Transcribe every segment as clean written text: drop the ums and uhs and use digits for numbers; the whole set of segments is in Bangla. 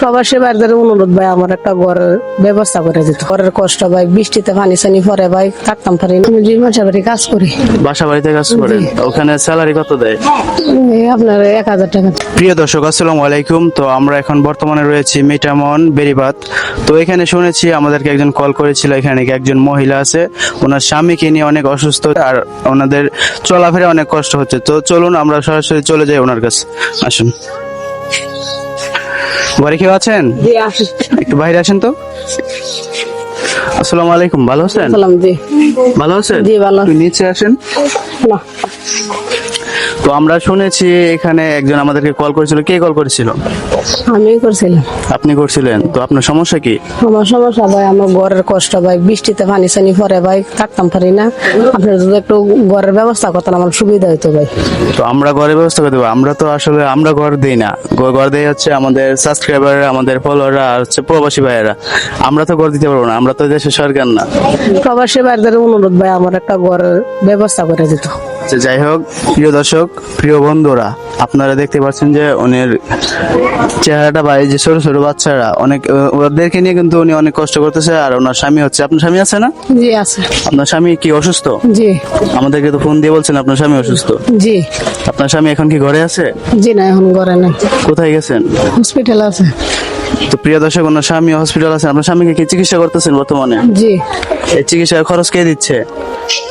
প্রবাসী ভাইদের অনুরোধ ভাই, আমার একটা ঘরের ব্যবস্থা করে দিত। ঘরের কষ্ট ভাই, বৃষ্টিতে পানি সানি পরে ভাই থাকতাম পারি না। আমি 2 মাসের বাড়ি কাজ করি। বাসা বাড়িতে কাজ করেন? ওখানে স্যালারি কত দেয়? এই আপনার 1000 টাকা। প্রিয় দর্শক, আসসালামু আলাইকুম। তো আমরা এখন বর্তমানে রয়েছি মিঠামন বেরিবাদ। তো এখানে শুনেছি আমাদেরকে একজন কল করেছিল, এখানে একজন মহিলা আছে, ওনার স্বামীকে নিয়ে অনেক অসুস্থ আর ওনাদের চলাফেরা অনেক কষ্ট হচ্ছে। তো চলুন আমরা সরাসরি চলে যাই ওনার কাছে। আসুন। বাড়ি কেউ আছেন? জি আসেন। একটু বাইরে আসেন তো। আসসালামু আলাইকুম, ভালো আছেন? সালাম। জি ভালো আছেন? জি ভালো। একটু নিচে আসেন। না, তো আমরা শুনেছি এখানে একজন আমাদেরকে কল করেছিল। কে কল করেছিল? আমি করছিলাম। আপনি করছিলেন? তো আপনার সমস্যা কি? আমার সমস্যা ভাই, আমার ঘরের কষ্ট ভাই, বৃষ্টিতে পানি সানি পরে ভাই থাকতাম পারি না। আপনার যদি একটু ঘরের ব্যবস্থা করতেন আমার সুবিধা হইতো ভাই। তো আমরা ঘরের ব্যবস্থা করে দেবো। আমরা তো আসলে আমরা ঘর দেই না, ঘর দেই হচ্ছে আমাদের সাবস্ক্রাইবার, আমাদের ফলোয়াররা আর হচ্ছে প্রবাসী ভাইয়েরা। আমরা তো ঘর দিতে পারবো না, আমরা তো দেশের সরকার না। প্রবাসী ভাইদের অনুরোধ ভাই, আমার একটা ঘরের ব্যবস্থা করে দিত। আচ্ছা, যাই হোক, প্রিয় দর্শক, প্রিয় বন্ধুরা, আপনারা দেখতে পাচ্ছেন যে উনির চেহারাটা বা এই যে ছোট ছোট বাচ্চারা অনেক ওদেরকে নিয়ে কিন্তু উনি অনেক কষ্ট করতেছে। আর ওনার স্বামী হচ্ছে, আপনার স্বামী আছে না? জি আছে। আপনার স্বামী কি অসুস্থ? জি আমাদেরকে তো ফোন দিয়ে বলছেন আপনার স্বামী অসুস্থ। জি আপনার স্বামী এখন কি ঘরে আছে? জি না, এখন ঘরে নাই, কোথায় গেছেন? হসপিটাল আছে। তো প্রিয় দর্শক, ওনার স্বামী হসপিটাল আছে। আপনার স্বামীকে কি চিকিৎসা করতেছেন বর্তমানে? জি এই চিকিৎসার খরচ কে দিচ্ছে?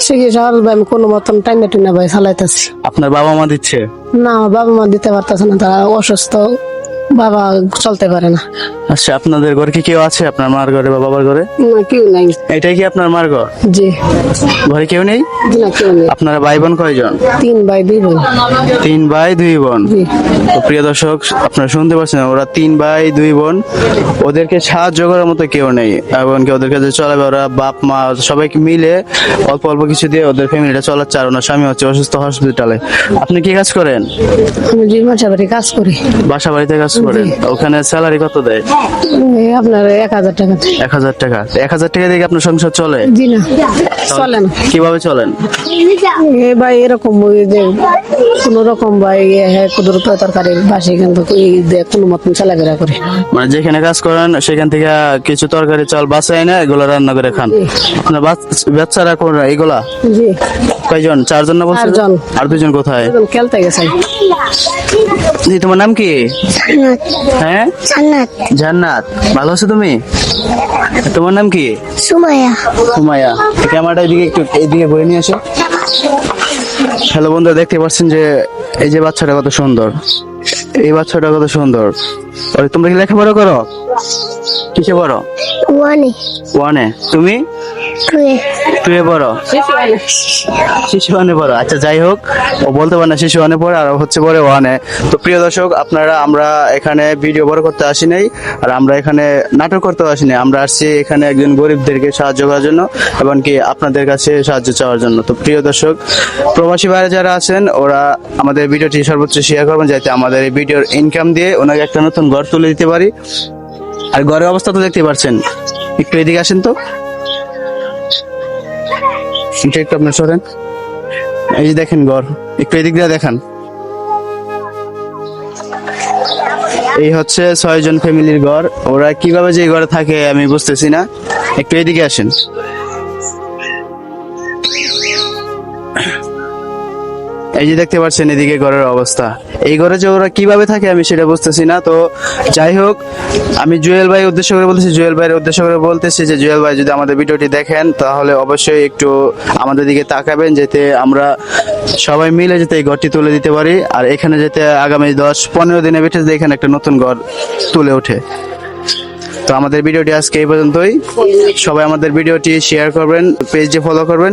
চিকিৎসা ভাই আমি কোনো মতন টাইমে টিনা ভাই চালাইতেছি। আপনার বাবা মা দিচ্ছে? না, আমার বাবা মা দিতে পারতেছে না, তারা অসুস্থ, বাবা চলতে পারে না। আচ্ছা, আপনাদের ঘরে কি কেউ আছে? আপনার মার ঘরে বা বাবার ঘরে? না, কেউ নাই। এটাই কি আপনার মার ঘর? জি ঘরে কেউ নেই? জি না, কেউ নেই। আপনারা ভাই বোন কয়জন? 3 ভাই 2 বোন। 3 ভাই 2 বোন। জি তো প্রিয় দর্শক, আপনারা শুনতে পাচ্ছেন, ওরা 3 ভাই 2 বোন। ওদেরকে সাহায্য করার মতো কেউ নেই, এবং কি ওদেরকে যে চলাবে, ওরা বাপ মা সবাইকে মিলে অল্প অল্প কিছু দিয়ে ওদের ফ্যামিলিটা চলাচ্ছে। আর ওনার স্বামী হচ্ছে অসুস্থ, হসপিটালে। আপনি কি কাজ করেন? আমি 2 মাসের বাড়ি কাজ করি। বাসা বাড়িতে কাজ করেন? ওখানে স্যালারি কত দেয়? এই আপনার 1000 টাকা। 1000 টাকা? 1000 টাকা দিয়ে কি আপনার সংসার চলে? জি না, চলে না। কিভাবে চলেন? এ ভাই এরকম ওই যে কোন রকম ভাই কুদুর তরকারি বাসি কিন্তু এই যে কোনো মতন চলাফেরা করে। মানে যেখানে কাজ করেন সেখান থেকে কিছু তরকারি চাল বাঁচাই না, এগুলো রান্না করে খান। আপনার বাচ্চারা কোন এগুলা? জি কয়জন? 4 জন না বলছেন? 4 জন। আর 2 জন কোথায়? এখন খেলতে গেছে। জি, তোমার নাম কি? হ্যাঁ, জান্নাত। জান্নাত। ভালো আছো তুমি? তোমার নাম কি? সুমাইয়া। সুমাইয়া। ক্যামেরাটা এদিকে একটু এদিকে বয়ে নিয়ে আসো। হ্যালো বন্ধুরা, দেখতে পাচ্ছেন যে এই যে বাচ্চাটা কত সুন্দর, এই বাচ্চাটা কত সুন্দর। ওরে, তোমরা কি লেখাপড়া করো? কিসে পড়ো? ওয়ানে। ওয়ানে। তুমি? টুয়ে। টুয়ে পড়ো? শিশু ওয়ানে পড়ো। আচ্ছা, যাই হোক, ও বলতে পারে না শিশু ওয়ানে পড়ে আর ও হচ্ছে পড়ে ওয়ানে। তো প্রিয় দর্শক, আমরা এখানে ভিডিও বড় করতে আসি নাই, আর আমরা এখানে নাটক করতে আসি নাই। আমরা আসছি এখানে একজন গরিবদেরকে সাহায্য করার জন্য, এবং কি আপনাদের কাছে সাহায্য চাওয়ার জন্য। তো প্রিয় দর্শক, প্রবাসী ভাইরা যারা আছেন, ওরা আমাদের ভিডিওটি সর্বোচ্চ শেয়ার করবেন, যাতে আমাদের এই ভিডিওর ইনকাম দিয়ে ওনাকে একটা নতুন ঘর তুলে দিতে পারি। আর ঘরের অবস্থা তো দেখতে পাচ্ছেন। একটু এদিকে আসেন তো, একটু আপনার সরেন। এই যে দেখেন ঘর, একটু এদিক দিয়ে দেখান। এই হচ্ছে 6 জন ফ্যামিলির ঘর। ওরা কিভাবে যে ঘরে থাকে আমি বুঝতেছি না। একটু এদিকে আসেন। এই যে দেখতে পাচ্ছেন এদিকে ঘরের অবস্থা। এই ঘরে যে ওরা কিভাবে থাকে আমি সেটা বুঝতেছি না। তো যাই হোক, আমি জুয়েল ভাই উদ্দেশ্য করে বলতেছি, জুয়েল ভাইয়ের উদ্দেশ্য করে বলতেছি যে জুয়েল ভাই যদি আমাদের ভিডিওটি দেখেন, তাহলে অবশ্যই একটু আমাদের দিকে তাকাবেন, যাতে আমরা সবাই মিলে যাতে এই ঘরটি তুলে দিতে পারি। আর এখানে যাতে আগামী 10-15 দিনের ভিতরে এখানে একটা নতুন ঘর তুলে ওঠে। তো আমাদের ভিডিওটি আজকে এই পর্যন্তই। সবাই আমাদের ভিডিওটি শেয়ার করবেন, পেজে ফলো করবেন।